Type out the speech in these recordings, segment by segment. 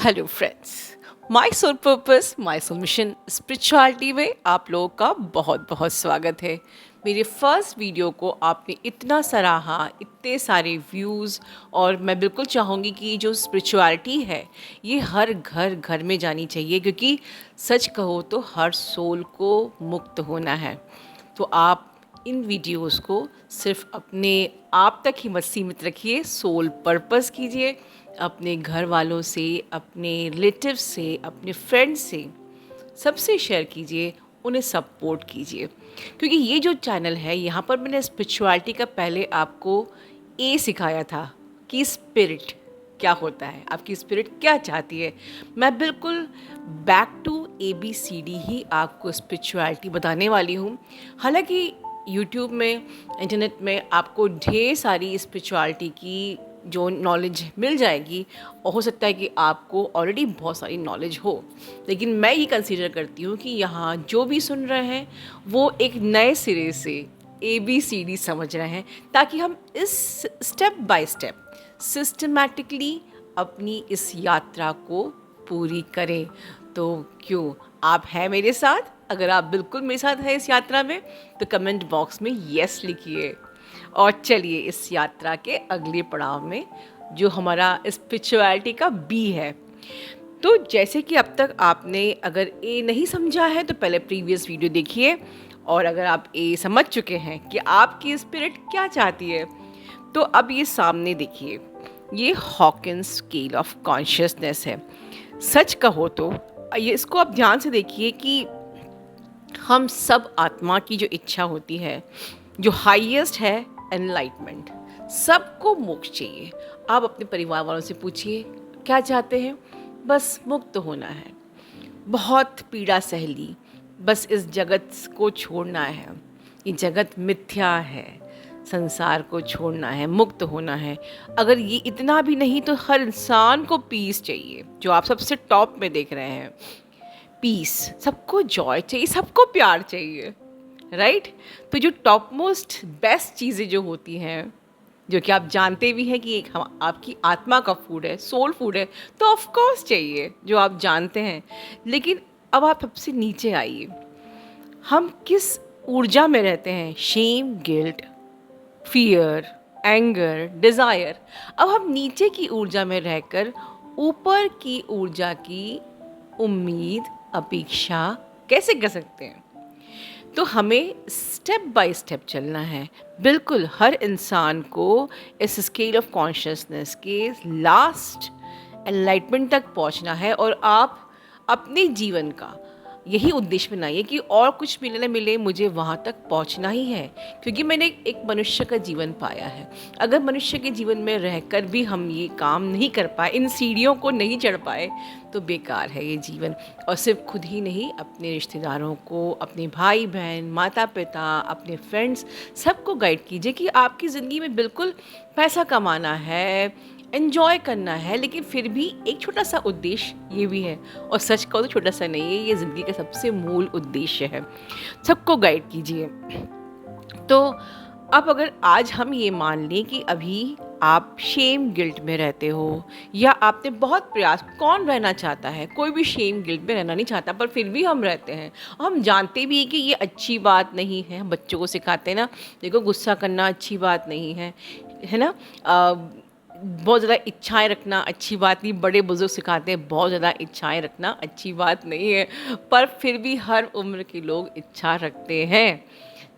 Hello friends, my soul purpose my soul mission spirituality में आप लोगों का बहुत बहुत स्वागत है। मेरे फर्स्ट वीडियो को आपने इतना सराहा, इतने सारे व्यूज़, और मैं बिल्कुल चाहूँगी कि ये जो स्पिरिचुअलिटी है ये हर घर घर में जानी चाहिए, क्योंकि सच कहो तो हर सोल को मुक्त होना है। तो आप इन वीडियोस को सिर्फ अपने आप तक ही मत सीमित रखिए, सोल पर्पस कीजिए, अपने घर वालों से, अपने रिलेटिव से, अपने फ्रेंड्स से सबसे शेयर कीजिए, उन्हें सपोर्ट कीजिए। क्योंकि ये जो चैनल है, यहाँ पर मैंने स्पिरिचुअलिटी का पहले आपको सिखाया था कि स्पिरिट क्या होता है, आपकी स्पिरिट क्या चाहती है। मैं बिल्कुल बैक टू ABCD ही आपको स्पिरिचुअलिटी बताने वाली हूँ। हालांकि यूट्यूब में, इंटरनेट में आपको ढेर सारी स्पिरिचुअलिटी की जो नॉलेज मिल जाएगी, और हो सकता है कि आपको ऑलरेडी बहुत सारी नॉलेज हो, लेकिन मैं ये कंसीडर करती हूँ कि यहाँ जो भी सुन रहे हैं वो एक नए सिरे से ABCD समझ रहे हैं, ताकि हम इस स्टेप बाय स्टेप सिस्टमैटिकली अपनी इस यात्रा को पूरी करें। तो क्यों आप हैं मेरे साथ? अगर आप बिल्कुल मेरे साथ हैं इस यात्रा में, तो कमेंट बॉक्स में यस लिखिए। और चलिए इस यात्रा के अगले पड़ाव में, जो हमारा स्पिरिचुअलिटी का बी है। तो जैसे कि अब तक आपने अगर ए नहीं समझा है तो पहले प्रीवियस वीडियो देखिए, और अगर आप ए समझ चुके हैं कि आपकी स्पिरिट क्या चाहती है, तो अब ये सामने देखिए, ये हॉकिंस स्केल ऑफ कॉन्शियसनेस है। सच कहो तो ये, इसको आप ध्यान से देखिए कि हम सब आत्मा की जो इच्छा होती है, जो हाईएस्ट है, एनलाइटमेंट। सबको मोक्ष चाहिए। आप अपने परिवार वालों से पूछिए क्या चाहते हैं। बस मुक्त होना है, बहुत पीड़ा सह ली, बस इस जगत को छोड़ना है, ये जगत मिथ्या है, संसार को छोड़ना है, मुक्त होना है। अगर ये इतना भी नहीं तो हर इंसान को पीस चाहिए, जो आप सबसे टॉप में देख रहे हैं। पीस, सबको जॉय चाहिए, सबको प्यार चाहिए, राइट? तो जो टॉप मोस्ट बेस्ट चीज़ें जो होती हैं, जो कि आप जानते भी हैं कि एक हम आपकी आत्मा का फूड है, सोल फूड है, तो ऑफ कोर्स चाहिए, जो आप जानते हैं। लेकिन अब आप सबसे नीचे आइए, हम किस ऊर्जा में रहते हैं? Shame, guilt, fear, anger, desire. अब हम नीचे की ऊर्जा में रहकर ऊपर की ऊर्जा की उम्मीद, अपेक्षा कैसे कर सकते हैं? तो हमें स्टेप बाय स्टेप चलना है। बिल्कुल हर इंसान को इस स्केल ऑफ कॉन्शियसनेस के लास्ट एनलाइटमेंट तक पहुंचना है, और आप अपने जीवन का यही उद्देश्य बनाइए कि और कुछ मिले न मिले, मुझे वहाँ तक पहुँचना ही है। क्योंकि मैंने एक मनुष्य का जीवन पाया है। अगर मनुष्य के जीवन में रहकर भी हम ये काम नहीं कर पाए, इन सीढ़ियों को नहीं चढ़ पाए, तो बेकार है ये जीवन। और सिर्फ खुद ही नहीं, अपने रिश्तेदारों को, अपने भाई बहन, माता पिता, अपने फ्रेंड्स, सबको गाइड कीजिए कि आपकी ज़िंदगी में बिल्कुल पैसा कमाना है, एन्जॉय करना है, लेकिन फिर भी एक छोटा सा उद्देश्य ये भी है। और सच कहो तो छोटा सा नहीं है, ये ज़िंदगी का सबसे मूल उद्देश्य है। सबको गाइड कीजिए। तो अब अगर आज हम ये मान लें कि अभी आप शेम गिल्ट में रहते हो, या आपने बहुत प्रयास, कौन रहना चाहता है? कोई भी शेम गिल्ट में रहना नहीं चाहता, पर फिर भी हम रहते हैं। हम जानते भी हैं कि ये अच्छी बात नहीं है। हम बच्चों को सिखाते हैं ना, देखो गुस्सा करना अच्छी बात नहीं है ना? बहुत ज़्यादा इच्छाएं रखना अच्छी बात नहीं। बड़े बुजुर्ग सिखाते हैं बहुत ज़्यादा इच्छाएं रखना अच्छी बात नहीं है, पर फिर भी हर उम्र के लोग इच्छा रखते हैं,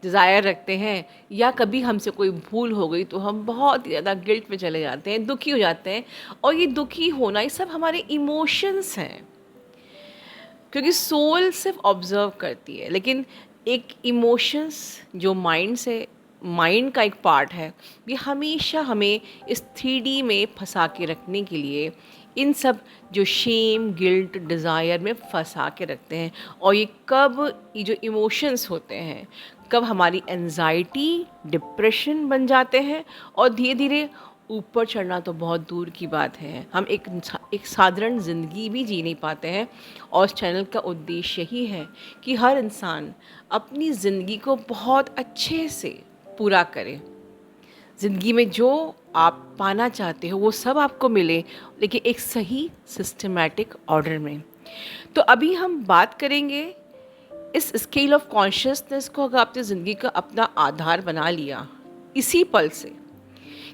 डिज़ायर रखते हैं। या कभी हमसे कोई भूल हो गई तो हम बहुत ज़्यादा गिल्ट में चले जाते हैं, दुखी हो जाते हैं। और ये दुखी होना, ये सब हमारे इमोशंस हैं, क्योंकि सोल सिर्फ ऑब्जर्व करती है, लेकिन एक इमोशंस जो माइंड का एक पार्ट है, ये हमेशा हमें इस 3D में फंसा के रखने के लिए इन सब जो शेम, गिल्ट, डिज़ायर में फंसा के रखते हैं। और ये जो इमोशंस होते हैं, कब हमारी एंजाइटी, डिप्रेशन बन जाते हैं, और धीरे धीरे ऊपर चढ़ना तो बहुत दूर की बात है, हम एक साधारण ज़िंदगी भी जी नहीं पाते हैं। और इस चैनल का उद्देश्य यही है कि हर इंसान अपनी ज़िंदगी को बहुत अच्छे से पूरा करे, ज़िंदगी में जो आप पाना चाहते हो वो सब आपको मिले, लेकिन एक सही सिस्टमैटिक ऑर्डर में। तो अभी हम बात करेंगे इस स्केल ऑफ कॉन्शियसनेस को, अगर आपने ज़िंदगी का अपना आधार बना लिया इसी पल से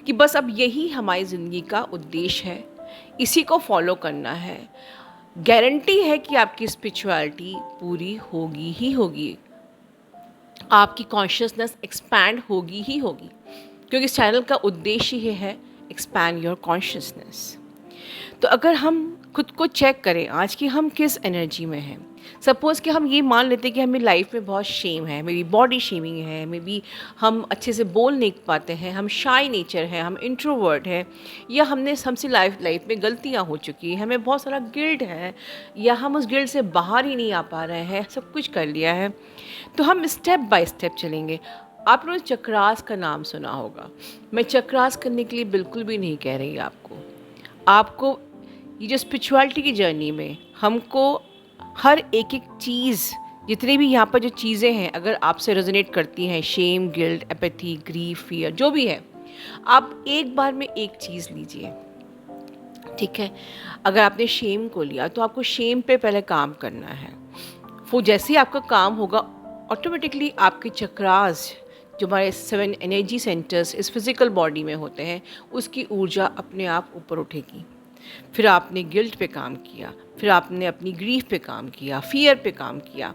कि बस अब यही हमारी ज़िंदगी का उद्देश्य है, इसी को फॉलो करना है, गारंटी है कि आपकी स्पिरिचुअलिटी पूरी होगी ही होगी, आपकी कॉन्शियसनेस एक्सपैंड होगी ही होगी, क्योंकि इस चैनल का उद्देश्य ही है एक्सपैंड योर कॉन्शियसनेस। तो अगर हम खुद को चेक करें आज कि हम किस एनर्जी में हैं, सपोज़ कि हम ये मान लेते हैं कि हमें लाइफ में बहुत शेम है, मे बी बॉडी शेमिंग है, मे बी हम अच्छे से बोल नहीं पाते हैं, हम शाय नेचर है, हम इंट्रोवर्ट है, या हमसे लाइफ में गलतियाँ हो चुकी हैं, हमें बहुत सारा गिल्ट है, या हम उस गिल्ट से बाहर ही नहीं आ पा रहे हैं, सब कुछ कर लिया है। तो हम स्टेप बाय स्टेप चलेंगे। आप लोगों ने चक्रास का नाम सुना होगा। मैं चक्रास करने के लिए बिल्कुल भी नहीं कह रही आपको ये जो स्पिरिचुअलिटी की जर्नी में हमको हर एक चीज़, जितनी भी यहाँ पर जो चीज़ें हैं, अगर आपसे रेजोनेट करती हैं, shame, guilt, apathy, grief, fear, जो भी है, आप एक बार में एक चीज़ लीजिए, ठीक है। अगर आपने शेम को लिया तो आपको शेम पे पहले काम करना है। वो जैसे ही आपका काम होगा, ऑटोमेटिकली आपके चक्रास, जो हमारे 7 एनर्जी सेंटर्स इस फिज़िकल बॉडी में होते हैं, उसकी ऊर्जा अपने आप ऊपर उठेगी। फिर आपने गिल्ट पे काम किया, फिर आपने अपनी ग्रीफ पे काम किया, फियर पे काम किया।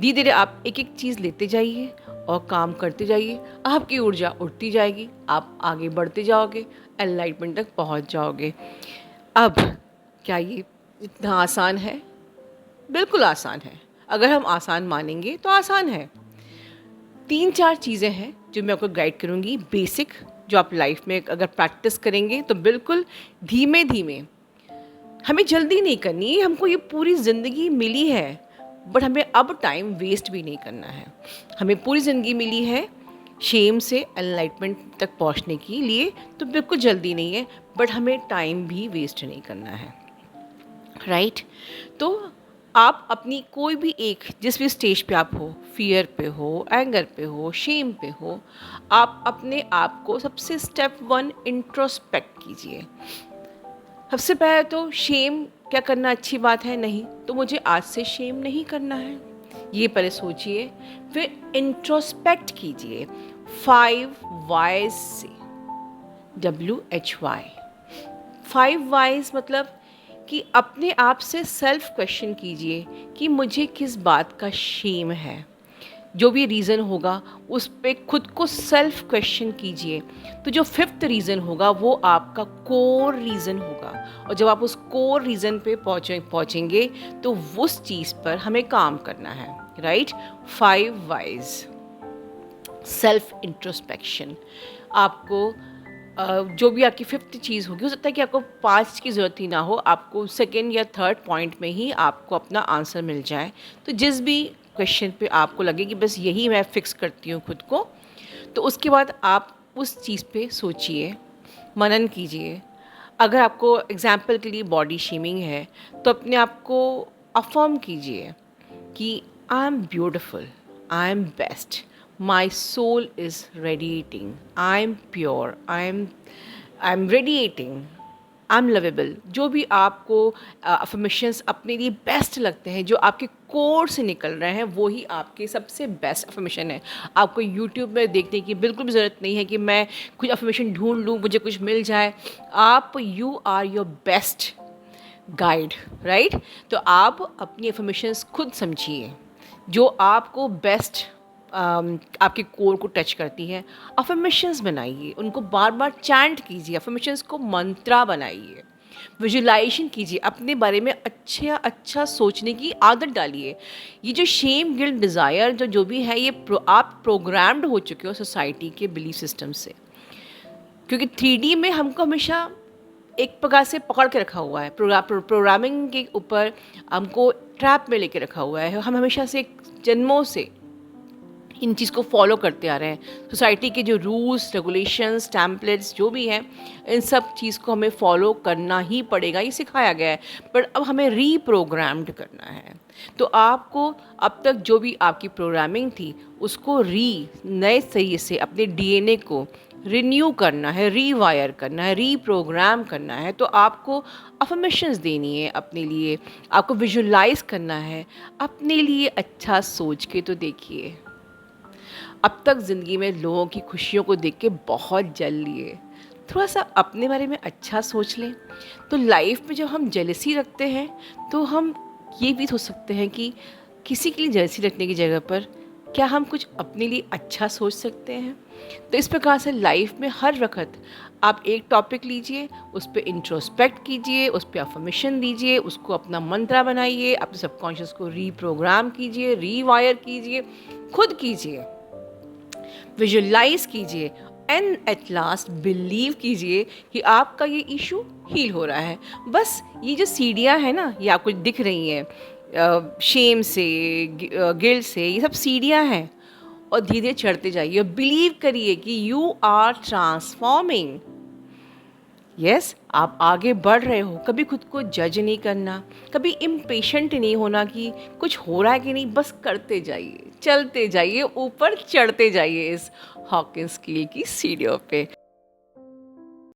धीरे धीरे आप एक एक चीज़ लेते जाइए और काम करते जाइए, आपकी ऊर्जा उठती जाएगी, आप आगे बढ़ते जाओगे, एनलाइटमेंट तक पहुंच जाओगे। अब क्या ये इतना आसान है? बिल्कुल आसान है। अगर हम आसान मानेंगे तो आसान है। 3-4 चीज़ें हैं जो मैं आपको गाइड करूँगी, बेसिक, जो आप लाइफ में अगर प्रैक्टिस करेंगे तो बिल्कुल धीमे धीमे, हमें जल्दी नहीं करनी है, हमको ये पूरी ज़िंदगी मिली है, बट हमें अब टाइम वेस्ट भी नहीं करना है। हमें पूरी ज़िंदगी मिली है शेम से एनलाइटमेंट तक पहुंचने के लिए, तो बिल्कुल जल्दी नहीं है, बट हमें टाइम भी वेस्ट नहीं करना है, राइट। तो आप अपनी कोई भी एक, जिस भी स्टेज पे आप हो, फियर पे हो, एंगर पे हो, शेम पे हो, आप अपने आप को सबसे स्टेप 1 इंट्रोस्पेक्ट कीजिए। सबसे पहले तो शेम क्या करना अच्छी बात है? नहीं, तो मुझे आज से शेम नहीं करना है, ये पहले सोचिए। फिर इंट्रोस्पेक्ट कीजिए 5 वाइज से, WHY। 5 वाइज मतलब कि अपने आप से सेल्फ क्वेश्चन कीजिए कि मुझे किस बात का शेम है। जो भी रीज़न होगा उस पे खुद को सेल्फ क्वेश्चन कीजिए। तो जो 5th रीज़न होगा वो आपका कोर रीज़न होगा, और जब आप उस कोर रीज़न पे पहुँचेंगे तो उस चीज़ पर हमें काम करना है, राइट। 5 wise self introspection. आपको जो भी आपकी 5th चीज़ होगी, हो सकता है कि आपको 5 की ज़रूरत ही ना हो, आपको 2nd या 3rd पॉइंट में ही आपको अपना आंसर मिल जाए। तो जिस भी क्वेश्चन पे आपको लगे कि बस यही मैं फ़िक्स करती हूँ खुद को, तो उसके बाद आप उस चीज़ पे सोचिए, मनन कीजिए। अगर आपको एग्जाम्पल के लिए बॉडी शेमिंग है, तो अपने आप को अफर्म कीजिए कि I am beautiful, I am best, my soul is radiating, I'm pure, I'm radiating, I'm lovable। जो भी आपको अफर्मेशंस अपने लिए बेस्ट लगते हैं, जो आपके कोर से निकल रहे हैं, वो ही आपके सबसे बेस्ट अफर्मेशन है। आपको यूट्यूब में देखने की बिल्कुल भी ज़रूरत नहीं है कि मैं कुछ अफर्मेशन ढूंढ लूँ, मुझे कुछ मिल जाए। आप, you are your best guide, right. तो आप अपनी अफर्मेशंस खुद समझिए जो आपको बेस्ट आपके कोर को टच करती है। अफर्मेशंस बनाइए, उनको बार बार चैंट कीजिए, अफर्मेशंस को मंत्रा बनाइए, विजुलाइजेशन कीजिए, अपने बारे में अच्छा सोचने की आदत डालिए। ये जो शेम, गिल्ट, डिज़ायर जो भी है, ये आप प्रोग्राम्ड हो चुके हो सोसाइटी के बिलीफ सिस्टम से, क्योंकि 3D में हमको हमेशा एक प्रकार से पकड़ के रखा हुआ है, प्रोग्रामिंग के ऊपर हमको ट्रैप में लेके रखा हुआ है। हम हमेशा से जन्मों से इन चीज़ को फॉलो करते आ रहे हैं। सोसाइटी के जो रूल्स, रेगुलेशंस, टेम्पलेट्स जो भी हैं, इन सब चीज़ को हमें फॉलो करना ही पड़ेगा, ये सिखाया गया है। पर अब हमें रीप्रोग्राम्ड करना है। तो आपको अब तक जो भी आपकी प्रोग्रामिंग थी, उसको नए तरीके से अपने DNA को रिन्यू करना है, रीवायर करना है, रीप्रोग्राम करना है, तो आपको अफर्मेशंस देनी है अपने लिए, आपको विजुलाइज करना है अपने लिए। अच्छा सोच के तो देखिए, अब तक ज़िंदगी में लोगों की खुशियों को देख के बहुत जल लिए, थोड़ा सा अपने बारे में अच्छा सोच लें। तो लाइफ में जब हम जेलसी रखते हैं तो हम ये भी सोच सकते हैं कि किसी के लिए जेलसी रखने की जगह पर क्या हम कुछ अपने लिए अच्छा सोच सकते हैं। तो इस प्रकार से लाइफ में हर वक्त आप एक टॉपिक लीजिए, उस पर इंट्रोस्पेक्ट कीजिए, उस पर अफर्मेशन दीजिए, उसको अपना मंत्रा बनाइए, अपने सबकॉन्शियस को रीप्रोग्राम कीजिए, रीवायर कीजिए, खुद कीजिए, विजुलाइज कीजिए एंड एट लास्ट बिलीव कीजिए कि आपका ये इशू हील हो रहा है। बस ये जो सीढ़ियाँ हैं ना, ये आपको दिख रही हैं, शेम से, गिल्ट से, ये सब सीढ़ियाँ हैं, और धीरे धीरे चढ़ते जाइए और बिलीव करिए कि यू आर ट्रांसफॉर्मिंग। यस, आप आगे बढ़ रहे हो। कभी खुद को जज नहीं करना, कभी इम्पेशेंट नहीं होना कि कुछ हो रहा है कि नहीं, बस करते जाइए, चलते जाइए, ऊपर चढ़ते जाइए इस हॉकिंस स्केल की सीढ़ियों पे।